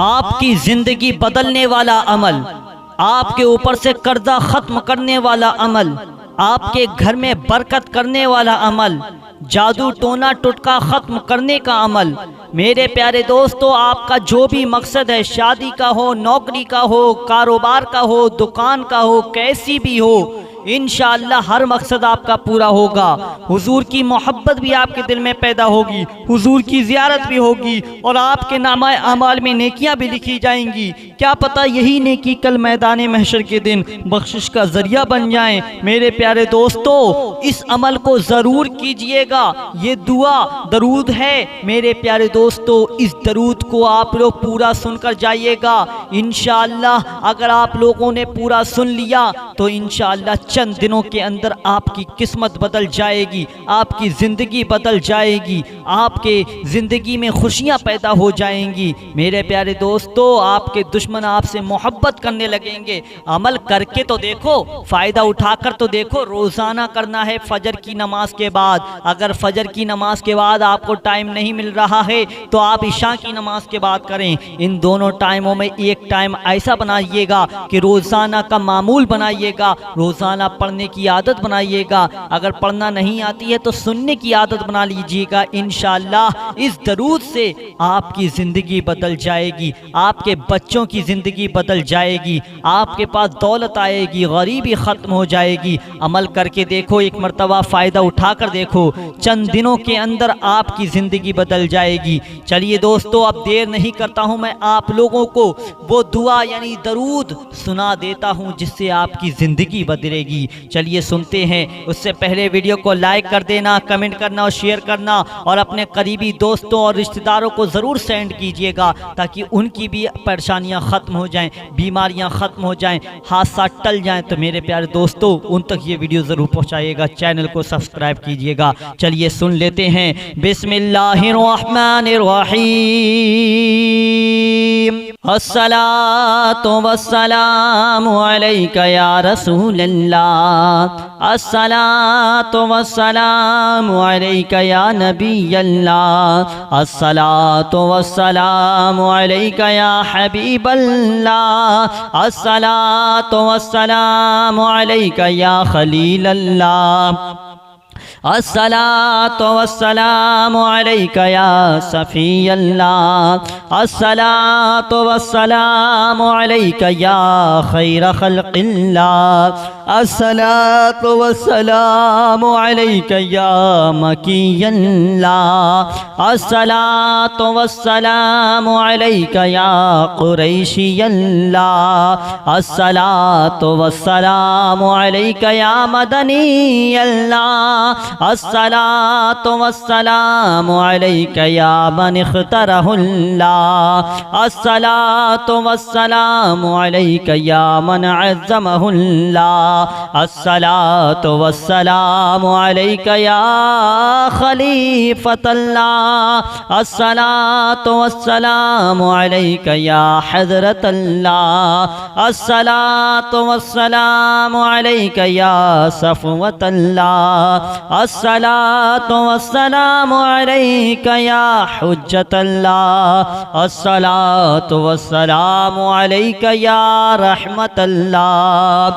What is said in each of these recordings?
आपकी जिंदगी बदलने वाला अमल, आपके ऊपर से कर्जा खत्म करने वाला अमल, आपके घर में बरकत करने वाला अमल, जादू टोना टुटका खत्म करने का अमल। मेरे प्यारे दोस्तों, आपका जो भी मकसद है, शादी का हो, नौकरी का हो, कारोबार का हो, दुकान का हो, कैसी भी हो, इंशाअल्लाह हर मकसद आपका पूरा होगा। हुजूर की मोहब्बत भी आपके दिल में पैदा होगी, हुजूर की ज़ियारत भी होगी और आपके नामा अमाल में नेकियां भी लिखी जाएंगी। क्या पता यही नेकी कल मैदान महशर के दिन बख्शिश का जरिया बन जाए। मेरे प्यारे दोस्तों, इस अमल को ज़रूर कीजिएगा। ये दुआ दरूद है मेरे प्यारे दोस्तों, इस दरूद को आप लोग पूरा सुनकर जाइएगा। इंशाअल्लाह अगर आप लोगों ने पूरा सुन लिया तो इंशाअल्लाह चंद दिनों के अंदर आपकी किस्मत बदल जाएगी, आपकी ज़िंदगी बदल जाएगी, आपके ज़िंदगी में खुशियां पैदा हो जाएंगी। मेरे प्यारे दोस्तों, आपके दुश्मन आपसे मोहब्बत करने लगेंगे। अमल करके तो देखो, फ़ायदा उठाकर तो देखो। रोज़ाना करना है फजर की नमाज के बाद। अगर फजर की नमाज के बाद आपको टाइम नहीं मिल रहा है तो आप इशा की नमाज के बाद करें। इन दोनों टाइमों में एक टाइम ऐसा बनाइएगा कि रोज़ाना का मामूल बनाइएगा, रोज़ाना पढ़ने की आदत बनाइएगा। अगर पढ़ना नहीं आती है तो सुनने की आदत बना लीजिएगा। इंशाअल्लाह इस दरूद से आपकी ज़िंदगी बदल जाएगी, आपके बच्चों की ज़िंदगी बदल जाएगी, आपके पास दौलत आएगी, गरीबी ख़त्म हो जाएगी। अमल करके देखो, एक मरतबा फ़ायदा उठाकर देखो, चंद दिनों के अंदर आपकी ज़िंदगी बदल जाएगी। चलिए दोस्तों, अब देर नहीं करता हूँ, मैं आप लोगों को वो दुआ यानी दरूद सुना देता हूँ जिससे आपकी ज़िंदगी बदलेगी। चलिए सुनते हैं। उससे पहले वीडियो को लाइक कर देना, कमेंट करना और शेयर करना और अपने करीबी दोस्तों और रिश्तेदारों को ज़रूर सेंड कीजिएगा ताकि उनकी भी परेशानियां ख़त्म हो जाएं, बीमारियां ख़त्म हो जाएं, हादसा टल जाएं। तो मेरे प्यारे दोस्तों, उन तक ये वीडियो ज़रूर पहुंचाइएगा, चैनल को सब्सक्राइब कीजिएगा। चलिए सुन लेते हैं। बिस्मिल्लाहिर्रहमानिर्रहीम। अस्सलातु वस्सलामु अलैका या रसूलल्लाह, अस्सलातु वस्सलामु अलैका या नबियल्लाह, अस्सलातु वस्सलामु अलैका या हबीबल्लाह, अस्सलातु वस्सलामु अलैका या खलीलल्लाह, अस्सलातु वस्सलामु अलैका या सफ़ीयल्लाह, अस्सलातु वस्सलामु अलैका या खैर खल्क़िल्लाह, अस्सलातु वस्सलामु अलैका या मकीयल्लाह, अस्सलातु वस्सलामु अलैका या कुरैशियल्लाह, अस्सलातु वस्सलामु अलैका या मदनीयल्लाह, अस्सलातु वस्सलामु अलैका या मन इख्तरहुल्लाह, अस्सलातु वस्सलामु अलैका या मन अज़्ज़महुल्लाह, अस्सलातु वस्सलामु अलैका या खलीफतल्लाह, अस्सलातु वस्सलामु अलैका या हज़रतल्लाह, अस्सलातु वस्सलामु अलैका या सफ़वतल्लाह, अस्सलातु वस्सलामु अलैका या हुज्जतल्लाह, अस्सलातु वस्सलामु अलैका या रहमतल्लाह,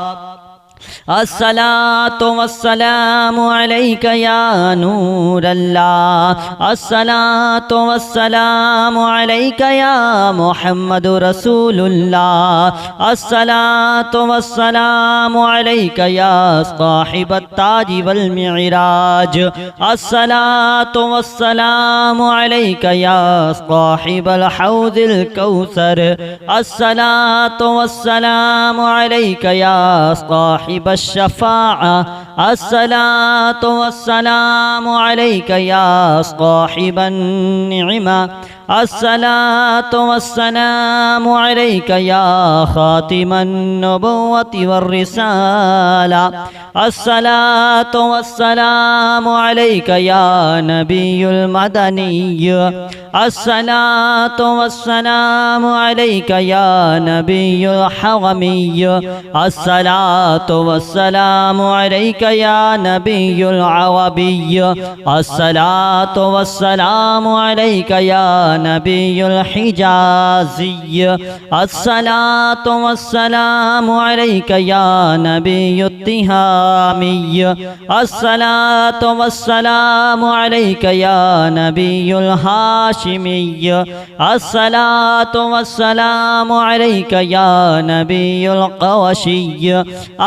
अस्सलातु वस्सलामु अलैका या नूरल्लाह, अस्सलातु वस्सलामु अलैका या मुहम्मदुर रसूलुल्लाह, अस्सलातु वस्सलामु अलैका या साहिबत ताज वल मिअराज, अस्सलातु वस्सलामु अलैका या साहिबल हौज़िल कौसर, अस्सलातु वस्सलामु अलैका या साहिब शफ़ाअ, अस्सलातु वस्सलामु अलैका या साहिबन निअमा, अस्सलातु वस्सलामु अलैका या खातिमन नबुव्वति वर्रिसाला, अस्सलातु वस्सलामु अलैका या नबियुल मदनी, अस्सलातु वस्सलामु अलैका या नबियुल हरमी, अस्सलातु वस्सलामु अलैका या नबियुल अरबी, अस्सलातु वस्सलामु अलैका या نبي الحجازي الصلاة والسلام عليك يا نبي التهامي الصلاة والسلام عليك يا نبي الهاشمي الصلاة والسلام عليك يا نبي القوشي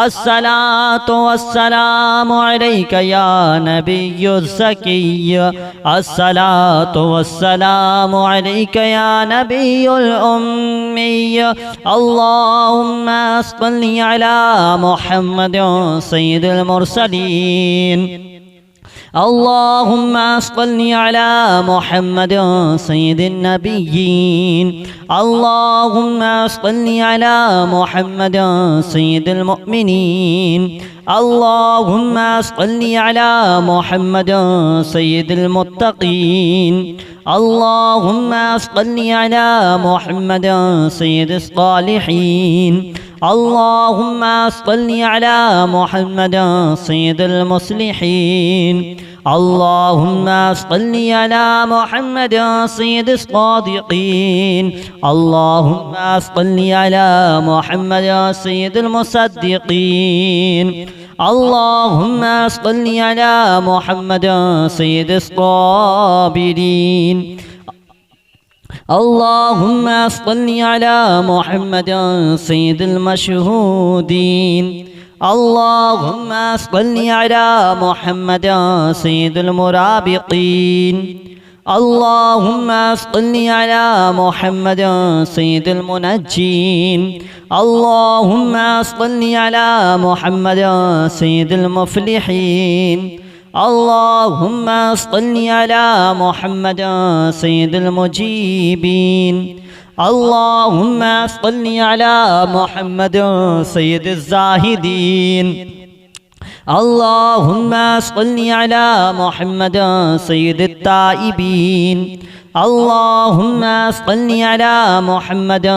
الصلاة والسلام عليك يا نبي الزكي الصلاة والسلام عليك يا نبي الأمي اللهم صل على محمد سيد المرسلين اللهم صل على محمد سيد النبيين اللهم صل على محمد سيد المؤمنين اللهم صل على محمد سيد المتقين اللهم صل على محمد سيد الصالحين اللهم صل على محمد سيد المصلحين اللهم صل على محمد سيد الصادقين اللهم صل على محمد سيد المصدقين اللهم صل على محمد سيد الصابرين اللهم صل على محمد سيد المشهودين اللهم صل على محمد سيد المرابطين اللهم صل على محمد سيد المنجين اللهم صل على محمد سيد المفلحين اللهم صل على محمد سيد المجيبين اللهم صل على محمد سيد الزاهدين اللهم صل على محمد سيد التائبين اللهم صل على محمد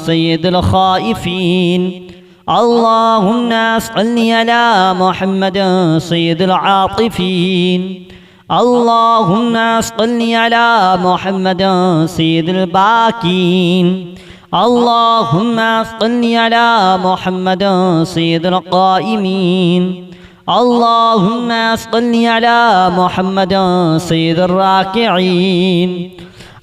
سيد الخائفين اللهم صل على محمد سيد العاطفين اللهم صل على محمد سيد الباكين اللهم صل على محمد سيد القائمين اللهم صل على محمد سيد الراكعين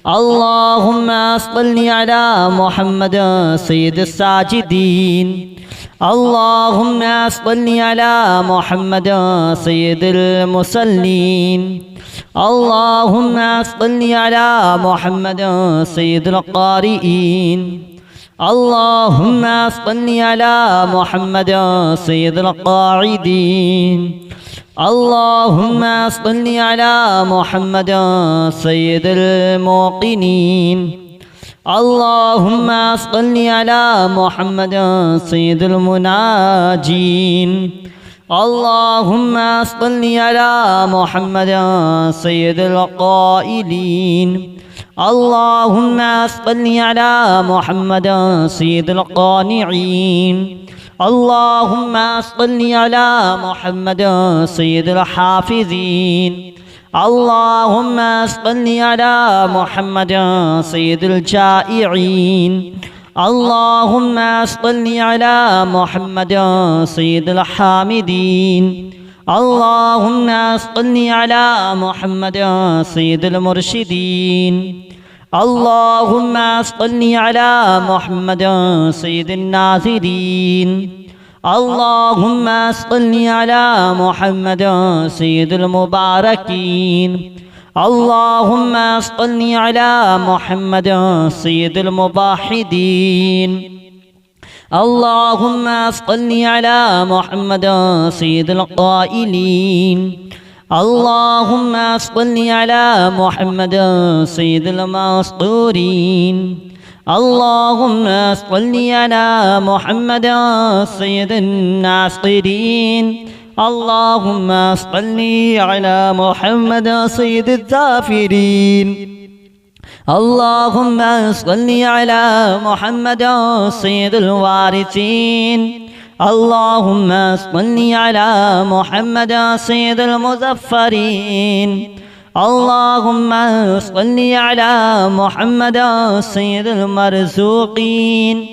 اللهم صل على محمد سيد الساجدين اللهم صل على محمد سيد المصلين اللهم صل على محمد سيد القارئين اللهم صل على محمد سيد القاعدين اللهم صل على محمد سيد الموقنين اللهم صل على محمد سيد المناجين اللهم صل على محمد سيد القائلين اللهم صل على محمد سيد القانعين اللهم صل على محمد سيد الحافظين اللهم صل على محمد سيد الجائعين اللهم صل على محمد سيد الحامدين اللهم صل على محمد سيد المرشدين اللهم صل على محمد سيد الناظرين اللهم صل على محمد سيد المباركين اللهم صل على محمد سيد المباحدين اللهم صل على محمد سيد القائلين اللهم صل على محمد سيد المسطورين اللهم صل على محمد سيد الناصرين اللهم صل على محمد سيد الظافرين اللهم صل على محمد سيد الوارثين اللهم صل على محمد سيد المظفرين اللهم صل على محمد سيد المرزوقين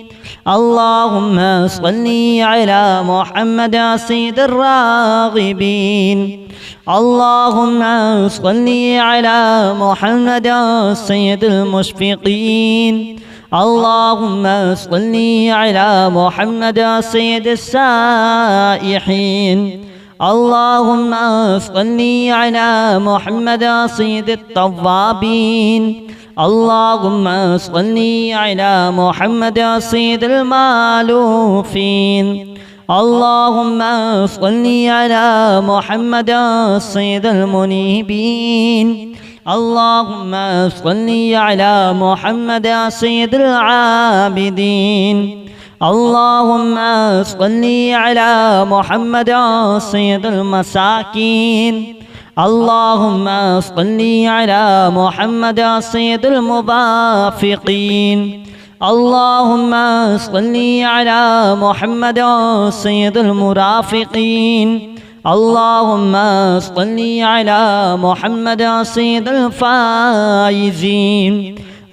اللهم صل على محمد سيد الراغبين اللهم صل على محمد سيد المشفقين اللهم صل على محمد سيد السائحين اللهم صل على محمد سيد التوابين اللهم صل على محمد سيد المالوفين اللهم صل على محمد سيد المنيبين اللهم صل على محمد سيد العابدين اللهم صل على محمد سيد المساكين اللهم صل على محمد سيد الموافقين اللهم صل على محمد سيد المرافقين اللهم صل على محمد سيد الفائزين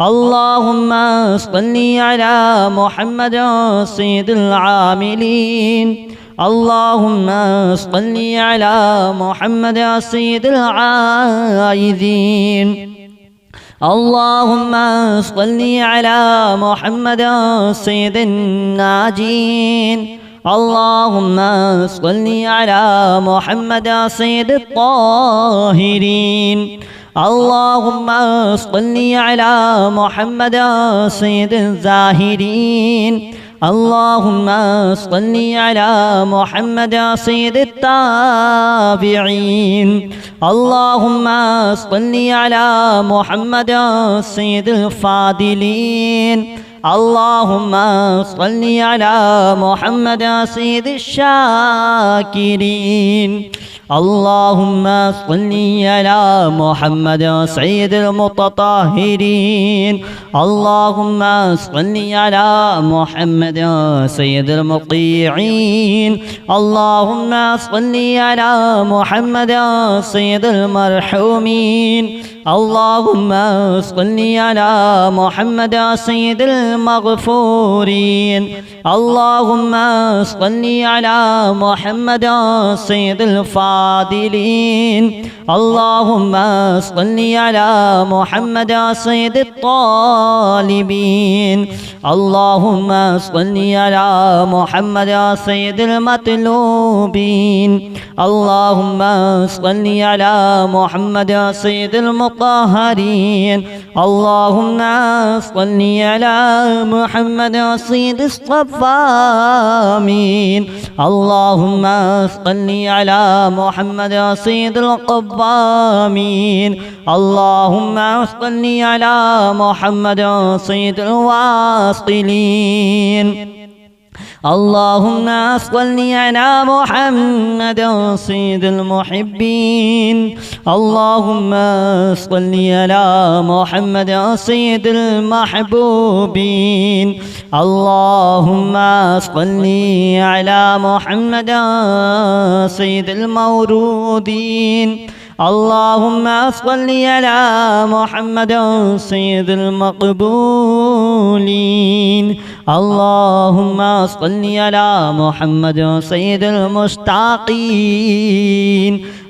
اللهم صل على محمد سيد العاملين اللهم صل على محمد سيد العائذين اللهم صل على محمد سيد الناجين اللهم صل على محمد سيد الطاهرين اللهم صل على محمد سيد الزاهرين اللهم صل على محمد سيد التابعين اللهم صل على محمد سيد الفاضلين اللهم صل على محمد سيد الشاكرين اللهم صل على محمد سيد المتطهرين اللهم صل على محمد سيد المطيعين اللهم صل على محمد سيد المرحومين اللهم صل على محمد سيد المغفورين اللهم صل على محمد سيد الفاضلين اللهم صل على محمد سيد الطالبين اللهم صل على محمد سيد المطلوبين اللهم صل على محمد سيد المطهرين اللهم صل على محمد سيد الصفامين اللهم صل على محمد سيد القوامين اللهم صل على محمد سيد الواصلين اللهم صل على محمد سيد المحبين اللهم صل على محمد سيد المحبوبين اللهم صل على محمد سيد المورودين اللهم صل على محمد سيد المقبولين اللهم صل على محمد سيد المشتاقين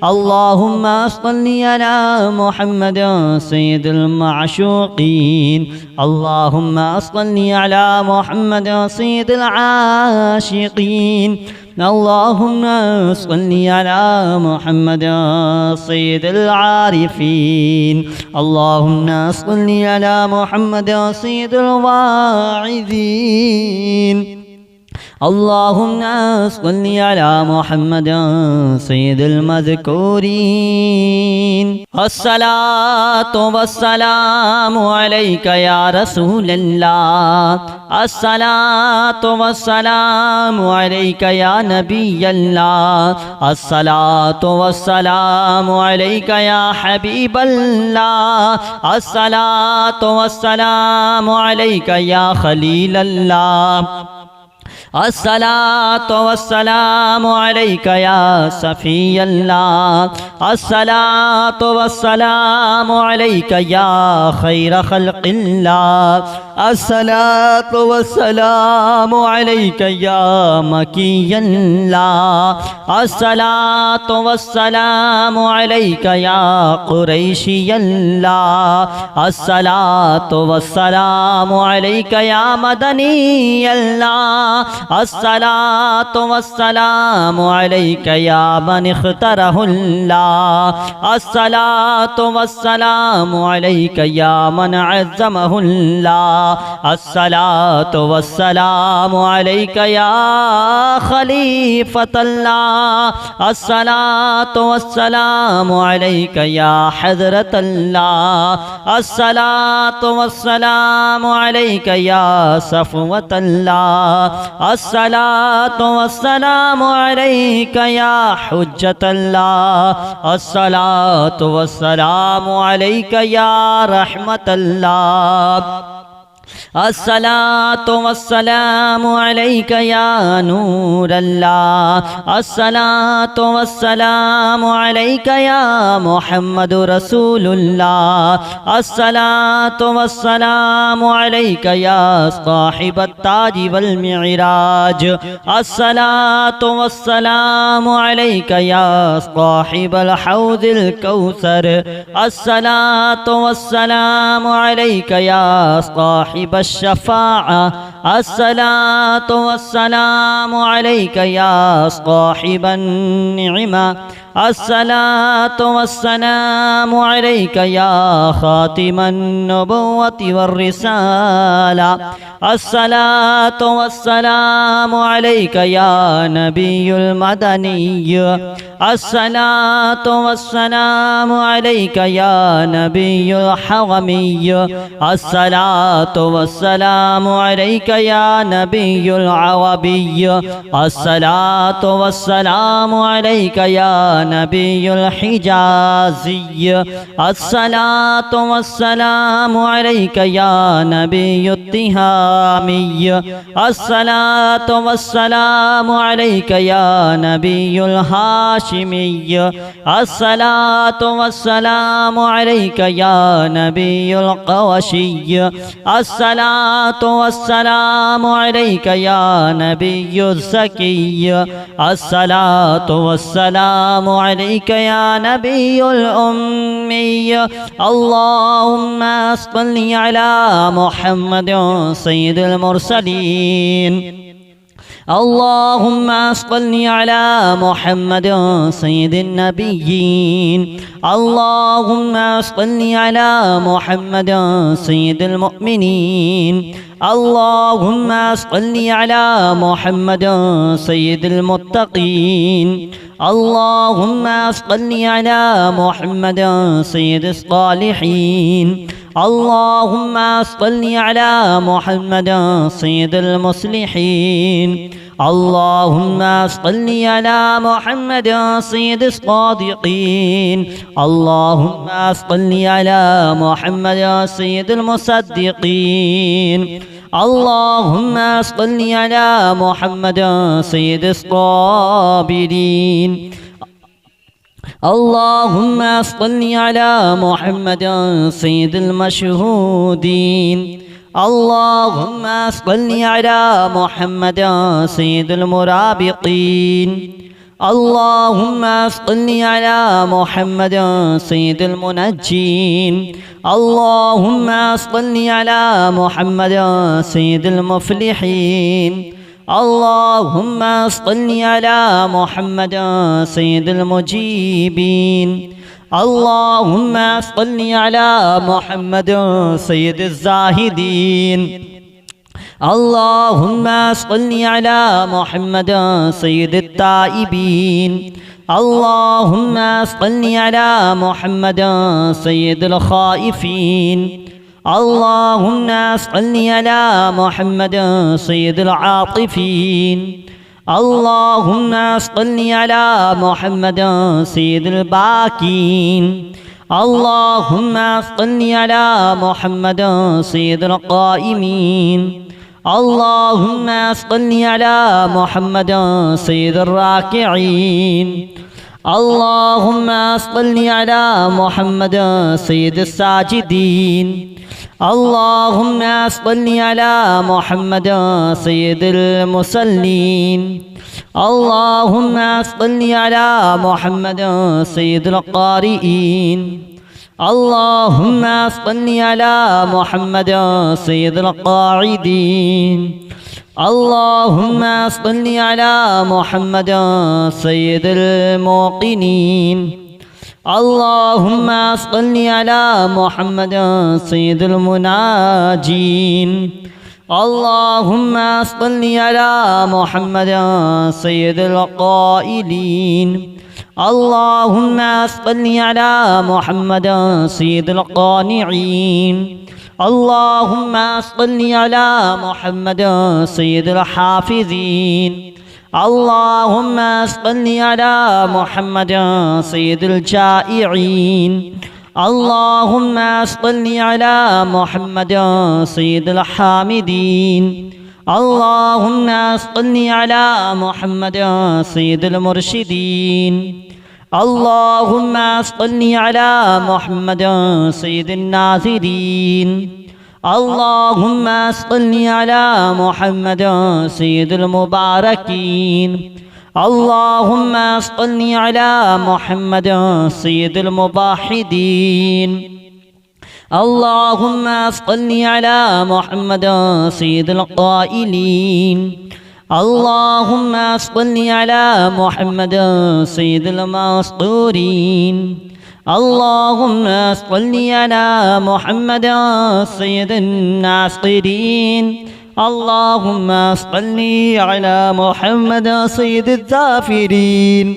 اللهم صل على محمد سيد المعشوقين اللهم صل على محمد سيد العاشقين اللهم صل على محمد سيد العارفين اللهم صل على محمد سيد الواعظين اللهم صل على محمد سيد المذكورين الصلاة والسلام عليك يا رسول الله الصلاة والسلام عليك يا نبي الله الصلاة والسلام عليك يا حبيب الله الصلاة والسلام عليك يا خليل الله अस्सलातु वस्सलामु अलैका या सफी अल्लाह अस्सलातु वस्सलामु अलैका या खैर खल्क़िल्लाह अस्सलातु वस्सलामु अलैका या मकी अल्लाह अस्सलातु वस्सलामु अलैका या कुरैशी अल्लाह अस्सलातु वस्सलामु अलैका या मदनी अल्लाह अस्सलातु वस्सलामु अलैका या मन इख्तरहुल्लाह अस्सलातु वस्सलामु अलैका या मन अज़्ज़महुल्लाह अस्सलातु वस्सलामु अलैका या खलीफतल्लाह अस्सलातु वस्सलामु अलैका या हज़रतल्लाह अस्सलातु वस्सलामु अलैका या सफ़वतल्लाह अस्सलातु वस्सलामु अलैका या हुज्जतल्लाह अस्सलातु वस्सलामु अलैका या रहमतल्लाह अस्सलातु वस्सलामु अलैका या नूरल्लाह अस्सलातु वस्सलामु अलैका या मुहम्मदु रसूलुल्लाह अस्सलातु वस्सलामु अलैका या साहिबत ताज वल मिअराज अस्सलातु वस्सलामु अलैका या साहिबल हौज़िल कौसर अस्सलातु वस्सलामु अलैका या साहिब الشفاعة الصلاة والسلام عليك يا صاحب النعمة الصلاة والسلام عليك يا خاتم النبوة والرسالة الصلاة والسلام عليك يا نبي المدني الصلاة والسلام عليك يا نبي الحرمي الصلاة والسلام عليك يا نبي العربي الصلاة والسلام عليك يا نبي الحجازي الصلاة والسلام عليك يا نبي التهامي الصلاة والسلام عليك يا نبي الهاشمي الصلاة والسلام عليك يا نبي القوشي الصلاة والسلام عليك يا نبي الزكي الصلاة والسلام عليك يا نبي الأمي اللهم صل على محمد سيد المرسلين اللهم صل على محمد سيد النبيين اللهم صل على محمد سيد المؤمنين اللهم صل على محمد سيد المتقين اللهم صل على محمد سيد الصالحين اللهم صل على محمد سيد المصلحين اللهم صل على محمد سيد الصادقين اللهم صل على محمد سيد المصدقين اللهم صل على محمد سيد الصابرين اللهم صل على محمد سيد المشهودين اللهم صل على محمد سيد المرابطين اللهم صل على محمد سيد المنجين اللهم صل على محمد سيد المفلحين اللهم صل على محمد سيد المجيبين اللهم صل على محمد سيد الزاهدين اللهم صل على محمد سيد التائبين اللهم صل على محمد سيد الخائفين اللهم صل على محمد سيد العاطفين اللهم صل على محمد سيد الباكين اللهم صل على محمد سيد القائمين اللهم صل على محمد سيد الراكعين اللهم صل على محمد سيد الساجدين اللهم صل على محمد سيد المصلين اللهم صل على محمد سيد القارئين اللهم صل على محمد سيد القاعدين اللهم صل على محمد سيد الموقنين اللهم صل على محمد سيد المناجين اللهم صل على محمد سيد القائلين اللهم صل على محمد سيد القانعين اللهم صل على محمد سيد الحافظين اللهم صل على محمد سيد الجائعين اللهم صل على محمد سيد الحامدين اللهم صل على محمد سيد المرشدين اللهم صل على محمد سيد الناظرين اللهم صل على محمد سيد المباركين اللهم صل على محمد سيد المباحدين اللهم صل على محمد سيد القائلين اللهم صل على محمد سيد المسطورين اللهم صل على محمد سيد الناصرين اللهم صل على محمد سيد الظافرين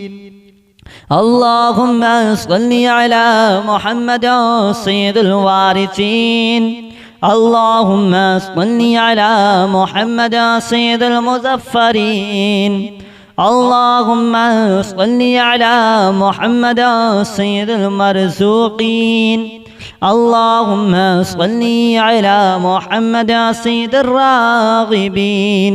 اللهم صل على محمد سيد الوارثين اللهم صل على محمد سيد المظفرين اللهم صل على محمد سيد المرزوقين اللهم صل على محمد سيد الراغبين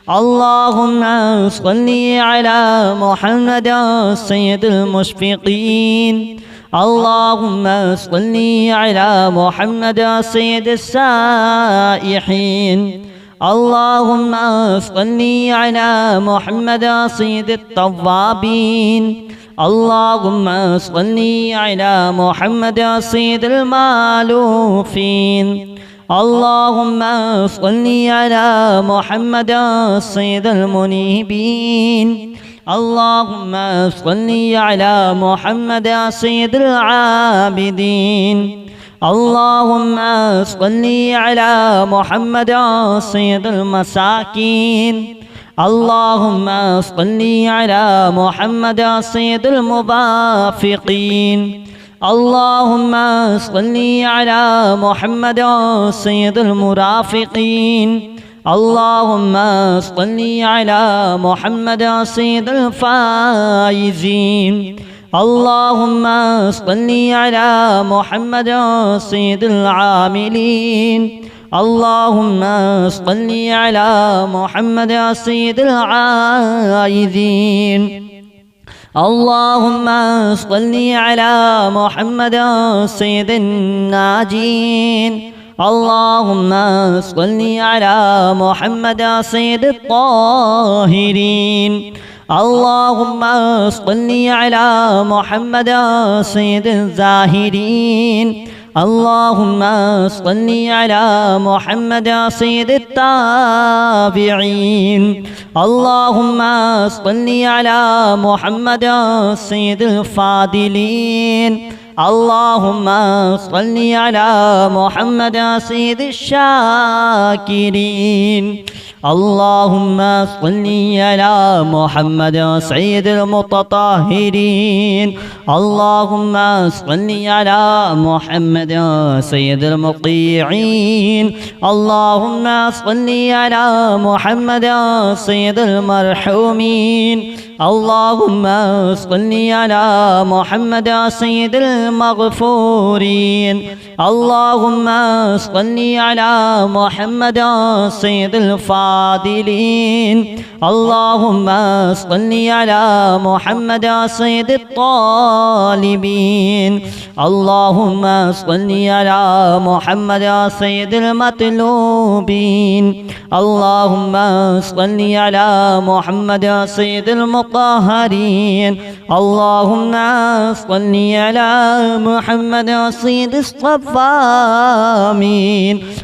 اللهم صل على محمد سيد المشفقين اللهم صل على محمد سيد السائحين اللهم صل على محمد سيد التوابين اللهم صل على محمد سيد المالوفين اللهم صل على محمد سيد المنيبين اللهم صل على محمد سيد العابدين اللهم صل على محمد سيد المساكين اللهم صل على محمد سيد الموافقين اللهم صل على محمد سيد المرافقين اللهم صل على محمد سيد الفائزين اللهم صل على محمد سيد العاملين اللهم صل على محمد سيد العائذين اللهم صل على محمد سيد الناجين اللهم صل على محمد سيد الطاهرين اللهم صل على محمد سيد الزاهرين اللهم صل على محمد سيد التابعين اللهم صل على محمد سيد الفاضلين اللهم صل على محمد سيد الشاكرين اللهم صل على محمد سيد المتطهرين اللهم صل على محمد سيد المطيعين اللهم صل على محمد سيد المرحومين اللهم صل على محمد سيد المغفورين اللهم صل على محمد سيد الفاضلين اللهم صل على محمد سيد الطالبين اللهم صل على محمد سيد المطلوبين اللهم صل على محمد سيد المطهرين اللهم صل على محمد سيد الصفامين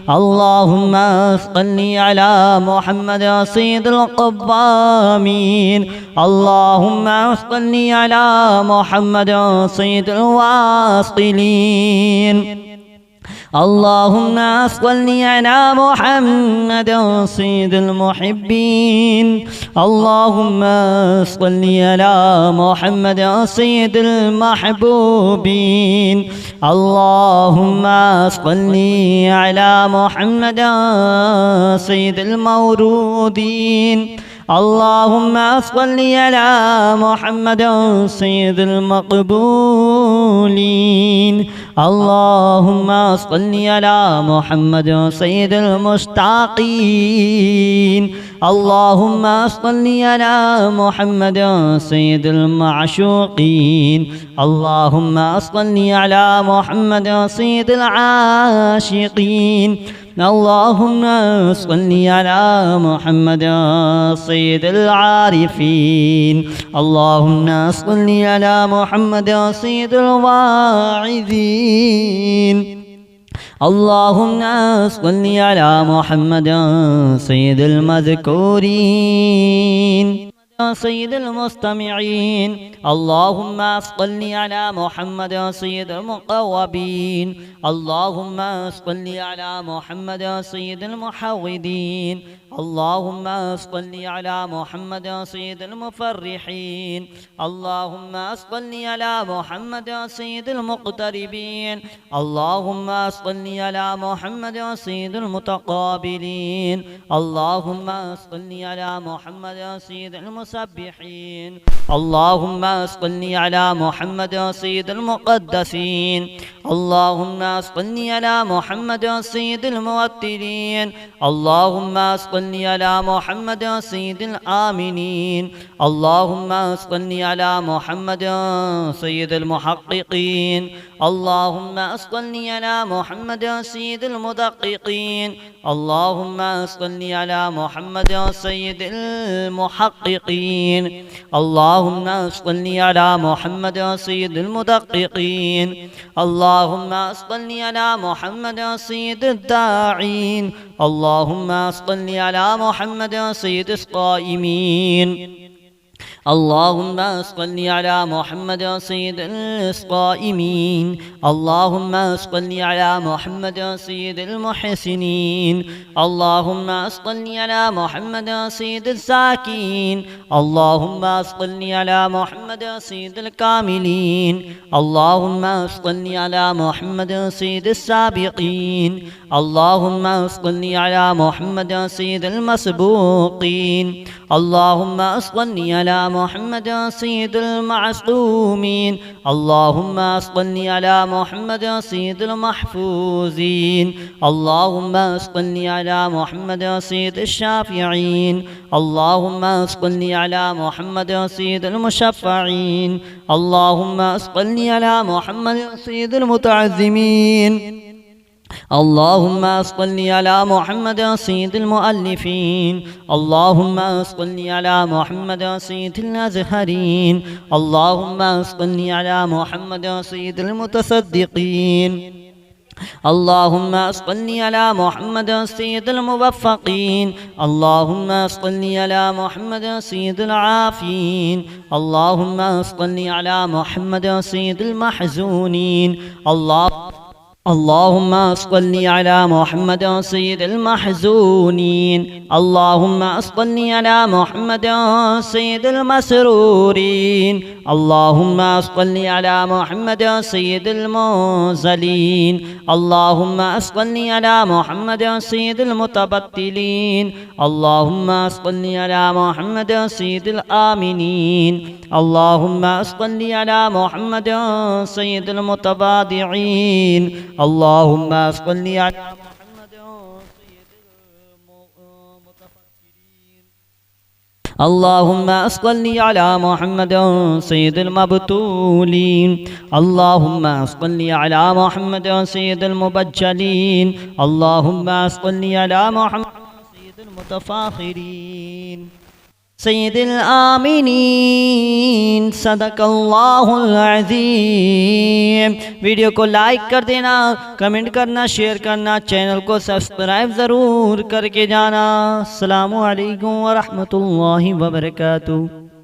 اللهم صل على محمد سيد القوامين اللهم صل على محمد سيد الواصلين اللهم صل على محمد سيد المحبين اللهم صل على محمد سيد المحبوبين اللهم صل على محمد سيد المورودين اللهم صل على محمد سيد المقبولين اللهم صل على محمد سيد المشتاقين اللهم صل على محمد سيد المعشوقين اللهم صل على محمد سيد العاشقين اللهم صل على محمد سيد العارفين اللهم صل على محمد سيد الواعظين اللهم صل على محمد سيد المذكورين سيد المستمعين اللهم صل على محمد سيد المقوبين اللهم صل على محمد سيد المحوذين اللهم صل على محمد سيد المفرحين اللهم صل على محمد سيد المقتربين اللهم صل على محمد سيد المتقابلين اللهم صل على محمد سيد المسبحين اللهم صل على محمد سيد المقدسين اللهم صل على محمد سيد الموترين اللهم صل على محمد سيد الآمنين اللهم صل على محمد سيد المحققين اللهم صل على محمد سيد المدققين اللهم صل على محمد سيد المحققين اللهم صل على محمد سيد المدققين اللهم صل على محمد سيد الداعين اللهم صل على محمد سيد الصائمين اللهم صل على محمد سيد الصائمين اللهم صل على محمد سيد المحسنين اللهم صل على محمد سيد الزاكين اللهم صل على محمد سيد الكاملين اللهم صل على محمد سيد السابقين اللهم صل على محمد سيد المسبوقين اللهم صل على محمد سيد المعصومين اللهم صل على محمد سيد المحفوظين اللهم صل على محمد سيد الشافعين اللهم صل على محمد سيد المشفعين اللهم صل على محمد سيد المتعزمين اللهم صل على محمد سيد المؤلفين اللهم صل على محمد سيد الأزهرين اللهم صل على محمد سيد المتصدقين اللهم صل على محمد سيد الموفقين اللهم صل على محمد سيد العافين اللهم صل على محمد سيد المحزونين अल्लाहुम्मा सल्लि अला मुहम्मद सय्यिदिल महज़ूनीन अल्लाहुम्मा सल्लि अला मुहम्मद सय्यिदिल मसरूरीन अल्लाहुम्मा सल्लि अला मुहम्मद सय्यिदिल मुज़लिन अल्लाहुम्मा सल्लि अला मुहम्मद सय्यिदिल मुतबत्तिलीन अल्लाहुम्मा सल्लि अला मुहम्मद सय्यिदिल आमिनीन अल्लाहुम्मा सल्लि अला मुहम्मद सय्यिदिल मुतवादिईन अल्लाहुम्मा सल्लि अला मुहम्मद सय्यिदिल मुतफक्किरीन अल्लाहुम्मा सल्लि अला मुहम्मद सय्यिदिल मबतूलीन अल्लाहुम्मा सल्लि अला मुहम्मद सय्यिदिल मुबज्जलीन अल्लाहुम्मा सल्लि अला मुहम्मद सय्यिदिल मुतफाखिरीन सय्यिदिल आमीनीन सदक़ल्लाहुल अज़ीम। वीडियो को लाइक कर देना, कमेंट करना, शेयर करना, चैनल को सब्सक्राइब ज़रूर करके जाना। अस्सलामु अलैकुम व रहमतुल्लाहि व बरकातुहू।